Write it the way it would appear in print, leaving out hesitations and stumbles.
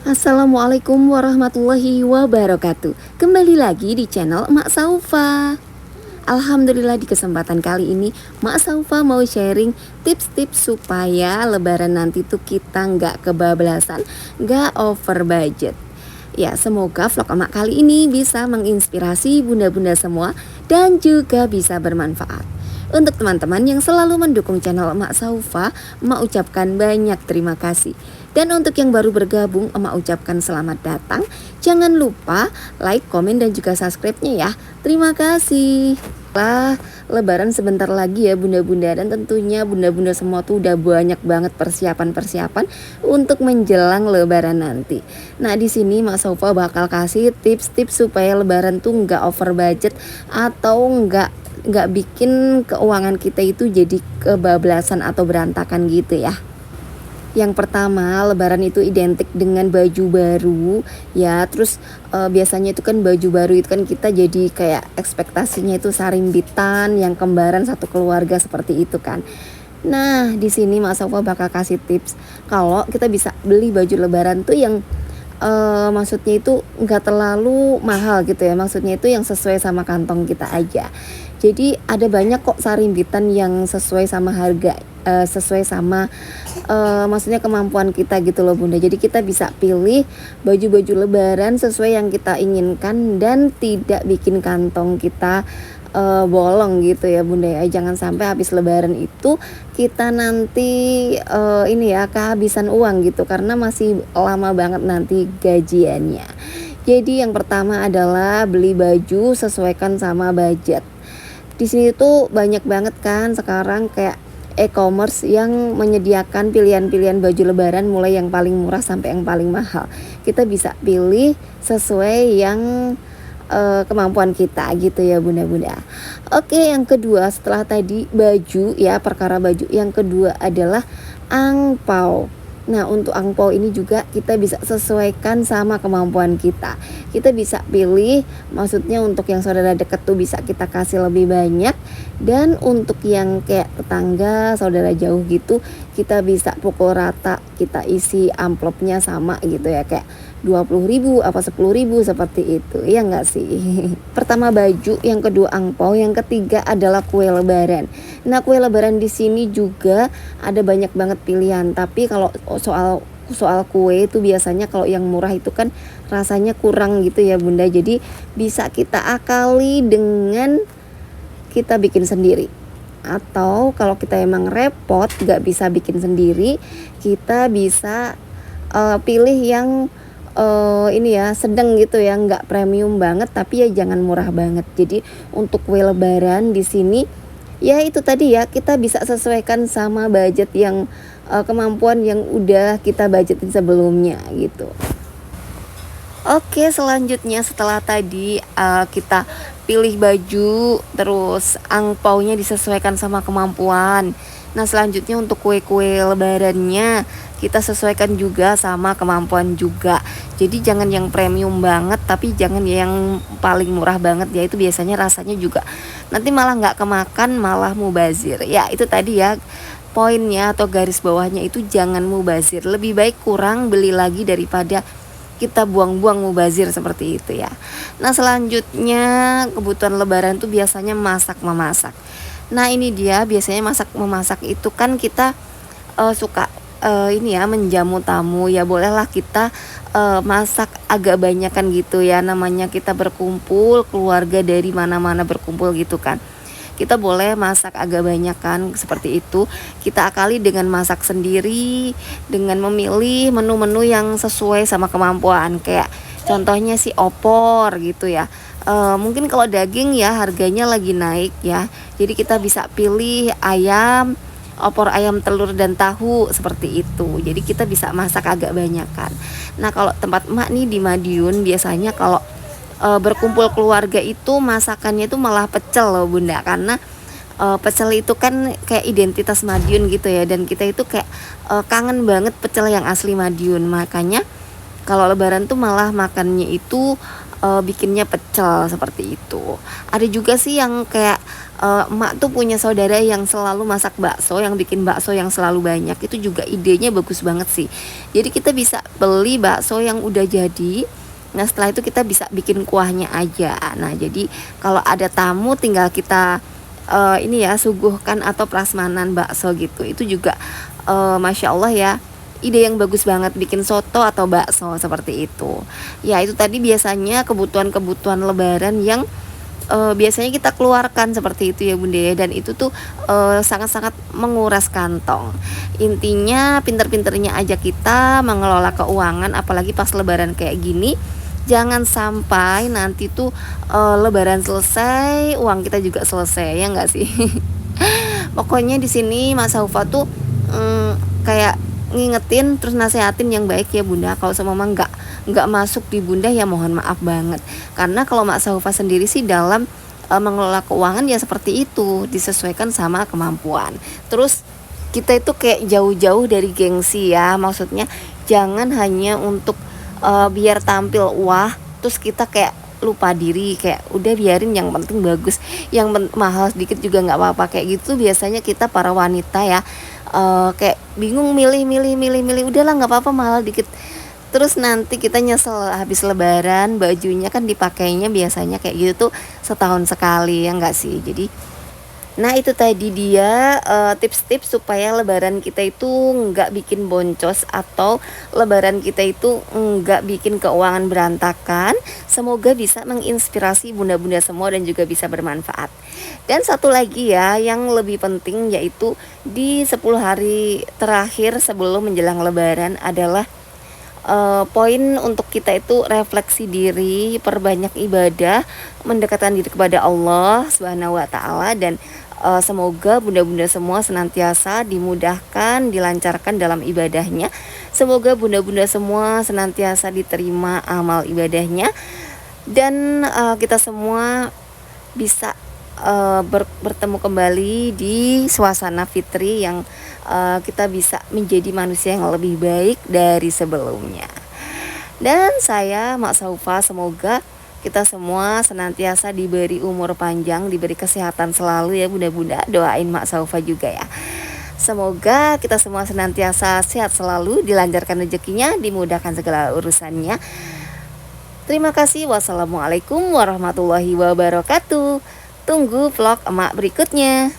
Assalamualaikum warahmatullahi wabarakatuh. Kembali lagi di channel Mak Saufa. Alhamdulillah di kesempatan kali ini Mak Saufa mau sharing tips-tips supaya lebaran nanti tuh kita nggak kebablasan, nggak over budget. Ya, semoga vlog emak kali ini bisa menginspirasi bunda-bunda semua dan juga bisa bermanfaat. Untuk teman-teman yang selalu mendukung channel Emak Saufa, emak ucapkan banyak terima kasih. Dan untuk yang baru bergabung, emak ucapkan selamat datang. Jangan lupa like, komen, dan juga subscribe-nya ya. Terima kasih. Lebaran sebentar lagi ya bunda-bunda, dan tentunya bunda-bunda semua tuh udah banyak banget persiapan-persiapan untuk menjelang lebaran nanti. Nah, di sini Mak Saufa bakal kasih tips-tips supaya lebaran tuh nggak over budget atau nggak bikin keuangan kita itu jadi kebablasan atau berantakan gitu ya. Yang pertama, lebaran itu identik dengan baju baru ya. Terus biasanya itu kan baju baru itu kan kita jadi kayak ekspektasinya itu sarimbitan yang kembaran satu keluarga seperti itu kan. Nah, di sini Mas Sofa bakal kasih tips kalau kita bisa beli baju lebaran tuh yang maksudnya itu nggak terlalu mahal gitu ya. Maksudnya itu yang sesuai sama kantong kita aja. Jadi ada banyak kok sarimbitan yang sesuai sama harga, sesuai sama maksudnya kemampuan kita gitu loh bunda. Jadi kita bisa pilih baju-baju lebaran sesuai yang kita inginkan dan tidak bikin kantong kita bolong gitu ya bunda ya. Jangan sampai habis lebaran itu kita nanti ini ya kehabisan uang gitu, karena masih lama banget nanti gajiannya. Jadi yang pertama adalah beli baju sesuaikan sama budget. Di sini tuh banyak banget kan sekarang kayak e-commerce yang menyediakan pilihan-pilihan baju lebaran mulai yang paling murah sampai yang paling mahal. Kita bisa pilih sesuai yang kemampuan kita gitu ya bunda-bunda. Oke, yang kedua setelah tadi baju ya, perkara baju, yang kedua adalah angpau. Nah, untuk angpau ini juga kita bisa sesuaikan sama kemampuan kita. Kita bisa pilih, maksudnya untuk yang saudara dekat tuh bisa kita kasih lebih banyak, dan untuk yang kayak tetangga, saudara jauh gitu, kita bisa pukul rata, kita isi amplopnya sama gitu ya, kayak 20.000 apa 10.000 seperti itu. Ya enggak sih? Pertama baju, yang kedua angpau, yang ketiga adalah kue lebaran. Nah, kue lebaran di sini juga ada banyak banget pilihan, tapi kalau soal kue itu biasanya kalau yang murah itu kan rasanya kurang gitu ya bunda. Jadi bisa kita akali dengan kita bikin sendiri, atau kalau kita emang repot gak bisa bikin sendiri, kita bisa pilih yang ini ya sedang gitu ya, nggak premium banget tapi ya jangan murah banget. Jadi untuk kue lebaran di sini ya itu tadi ya, kita bisa sesuaikan sama budget yang kemampuan yang udah kita budgetin sebelumnya gitu. Oke, selanjutnya setelah tadi kita pilih baju, terus angpaunya disesuaikan sama kemampuan. Nah, selanjutnya untuk kue-kue lebarannya kita sesuaikan juga sama kemampuan juga. Jadi jangan yang premium banget, tapi jangan yang paling murah banget ya, itu biasanya rasanya juga nanti malah nggak kemakan, malah mubazir. Ya itu tadi ya, poinnya atau garis bawahnya itu jangan mubazir. Lebih baik kurang beli lagi daripada kita buang-buang mubazir seperti itu ya. Nah, selanjutnya kebutuhan lebaran tuh biasanya masak-memasak. Nah, ini dia biasanya masak-memasak itu kan kita suka ini ya menjamu tamu ya, bolehlah kita masak agak banyakan gitu ya, namanya kita berkumpul, keluarga dari mana-mana berkumpul gitu kan. Kita boleh masak agak banyakan seperti itu. Kita akali dengan masak sendiri, dengan memilih menu-menu yang sesuai sama kemampuan. Kayak contohnya si opor gitu ya. Mungkin kalau daging ya harganya lagi naik ya. Jadi kita bisa pilih ayam, opor ayam, telur, dan tahu seperti itu. Jadi kita bisa masak agak banyakan. Nah, kalau tempat emak nih di Madiun biasanya kalau berkumpul keluarga itu masakannya itu malah pecel loh bunda, karena pecel itu kan kayak identitas Madiun gitu ya, dan kita itu kayak kangen banget pecel yang asli Madiun. Makanya kalau lebaran tuh malah makannya itu bikinnya pecel seperti itu. Ada juga sih yang kayak emak tuh punya saudara yang selalu masak bakso, yang bikin bakso yang selalu banyak. Itu juga idenya bagus banget sih. Jadi kita bisa beli bakso yang udah jadi. Nah setelah itu kita bisa bikin kuahnya aja. Nah jadi kalau ada tamu tinggal kita ini ya suguhkan atau prasmanan bakso gitu. Itu juga Masya Allah ya, ide yang bagus banget bikin soto atau bakso seperti itu. Ya itu tadi biasanya kebutuhan-kebutuhan lebaran yang biasanya kita keluarkan seperti itu ya Bunda ya, dan itu tuh sangat-sangat menguras kantong. Intinya pinter-pinternya aja kita mengelola keuangan, apalagi pas lebaran kayak gini. Jangan sampai nanti tuh lebaran selesai uang kita juga selesai, ya enggak sih? Pokoknya di sini Mas Saufa tuh kayak ngingetin terus nasehatin yang baik ya Bunda. Kalau sama mama nggak masuk di Bunda ya mohon maaf banget. Karena kalau Mak Saufa sendiri sih dalam mengelola keuangan ya seperti itu, disesuaikan sama kemampuan. Terus kita itu kayak jauh-jauh dari gengsi ya, maksudnya jangan hanya untuk biar tampil wah, terus kita kayak lupa diri, kayak udah biarin yang penting bagus, yang mahal sedikit juga nggak apa-apa kayak gitu. Biasanya kita para wanita ya kayak bingung milih, udahlah nggak apa-apa mahal dikit, terus nanti kita nyesel habis lebaran bajunya kan dipakainya biasanya kayak gitu tuh setahun sekali, ya nggak sih? Jadi nah itu tadi dia tips-tips supaya lebaran kita itu nggak bikin boncos atau lebaran kita itu nggak bikin keuangan berantakan. Semoga bisa menginspirasi bunda-bunda semua dan juga bisa bermanfaat. Dan satu lagi ya yang lebih penting, yaitu di 10 hari terakhir sebelum menjelang lebaran adalah poin untuk kita itu refleksi diri, perbanyak ibadah, mendekatkan diri kepada Allah Subhanahu wa taala, dan semoga bunda-bunda semua senantiasa dimudahkan, dilancarkan dalam ibadahnya. Semoga bunda-bunda semua senantiasa diterima amal ibadahnya, dan kita semua bisa bertemu kembali di suasana fitri yang kita bisa menjadi manusia yang lebih baik dari sebelumnya. Dan saya Mak Saufa, semoga kita semua senantiasa diberi umur panjang, diberi kesehatan selalu ya bunda-bunda. Doain Mak Saufa juga ya. Semoga kita semua senantiasa sehat selalu, dilancarkan rezekinya, dimudahkan segala urusannya. Terima kasih. Wassalamualaikum warahmatullahi wabarakatuh. Tunggu vlog emak berikutnya.